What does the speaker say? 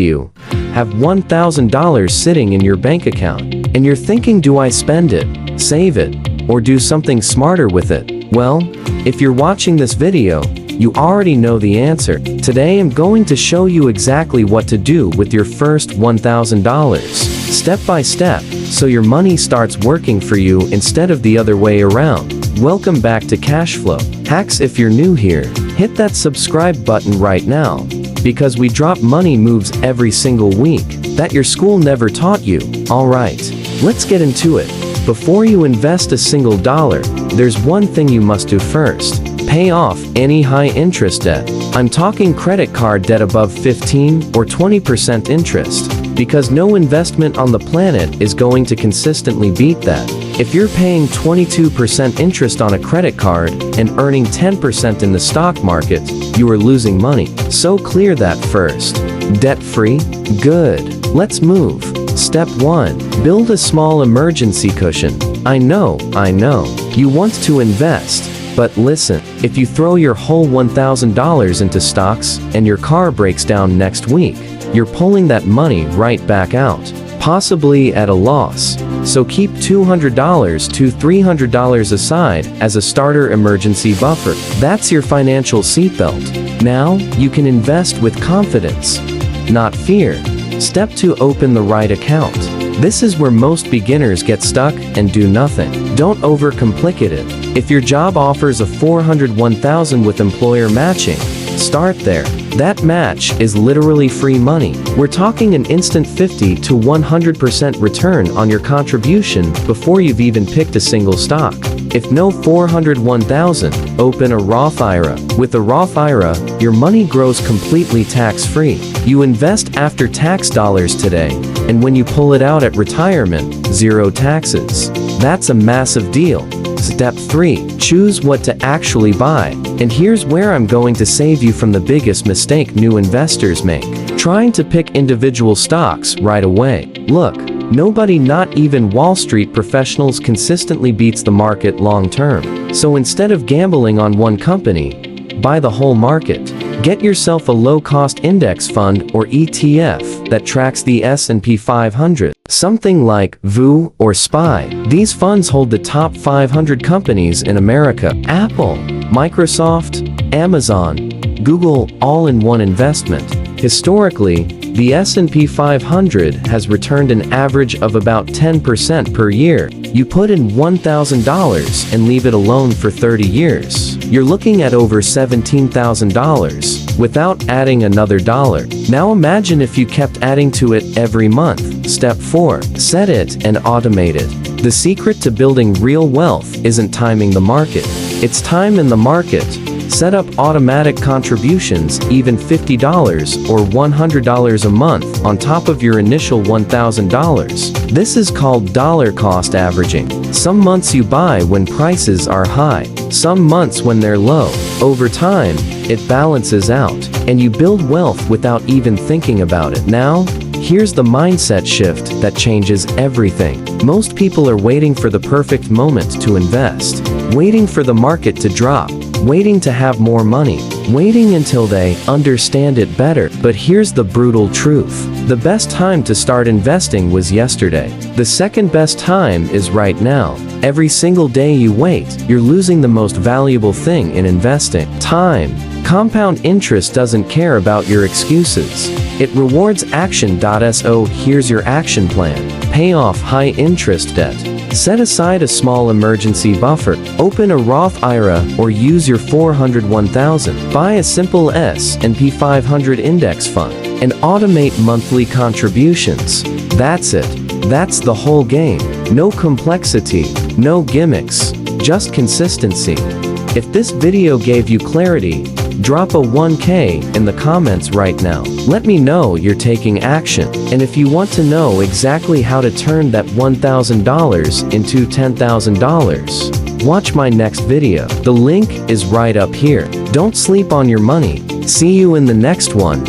You have $1,000 sitting in your bank account, and you're thinking, do I spend it, save it, or do something smarter with it? Well, if you're watching this video, you already know the answer. Today I'm going to show you exactly what to do with your first $1,000, step by step, so your money starts working for you instead of the other way around. Welcome back to Cashflow Hacks. If you're new here, hit that subscribe button right now, because we drop money moves every single week that your school never taught you. Alright, let's get into it. Before you invest a single dollar, there's one thing you must do first. Pay off any high-interest debt. I'm talking credit card debt above 15 or 20% interest, because no investment on the planet is going to consistently beat that. If you're paying 22% interest on a credit card and earning 10% in the stock market, you are losing money. So clear that first. Debt-free? Good. Let's move. Step 1. Build a small emergency cushion. I know. You want to invest. But listen, if you throw your whole $1,000 into stocks and your car breaks down next week, you're pulling that money right back out, possibly at a loss. So keep $200 to $300 aside as a starter emergency buffer. That's your financial seatbelt. Now, you can invest with confidence, not fear. Step 2. Open the right account. This is where most beginners get stuck and do nothing. Don't overcomplicate it. If your job offers a $401,000 with employer matching, start there. That match is literally free money. We're talking an instant 50 to 100% return on your contribution before you've even picked a single stock. If no $401,000, open a Roth IRA. With a Roth IRA, your money grows completely tax-free. You invest after tax dollars today, and when you pull it out at retirement, zero taxes. That's a massive deal. Step 3. Choose what to actually buy. And here's where I'm going to save you from the biggest mistake new investors make: trying to pick individual stocks right away. Look, nobody, not even Wall Street professionals, consistently beats the market long term. So instead of gambling on one company, buy the whole market. Get yourself a low-cost index fund or ETF that tracks the S&P 500, something like VU or SPY. These funds hold the top 500 companies in America: Apple, Microsoft, Amazon, Google, all in one investment. Historically, the S&P 500 has returned an average of about 10% per year. You put in $1,000 and leave it alone for 30 years. You're looking at over $17,000 without adding another dollar. Now imagine if you kept adding to it every month. Step 4. Set it and automate it. The secret to building real wealth isn't timing the market. It's time in the market. Set up automatic contributions, even $50 or $100 a month on top of your initial $1,000. This is called dollar cost averaging. Some months you buy when prices are high, some months when they're low. Over time, it balances out, and you build wealth without even thinking about it. Now, here's the mindset shift that changes everything. Most people are waiting for the perfect moment to invest, waiting for the market to drop, waiting to have more money, waiting until they understand it better. But here's the brutal truth. The best time to start investing was yesterday. The second best time is right now. Every single day you wait, you're losing the most valuable thing in investing: time. Compound interest doesn't care about your excuses. It rewards action. So here's your action plan. Pay off high-interest debt. Set aside a small emergency buffer. Open a Roth IRA or use your $401,000. Buy a simple S&P 500 index fund and automate monthly contributions. That's it. That's the whole game. No complexity, no gimmicks, just consistency. If this video gave you clarity, drop a 1K in the comments right now. Let me know you're taking action. And if you want to know exactly how to turn that $1,000 into $10,000, watch my next video. The link is right up here. Don't sleep on your money. See you in the next one.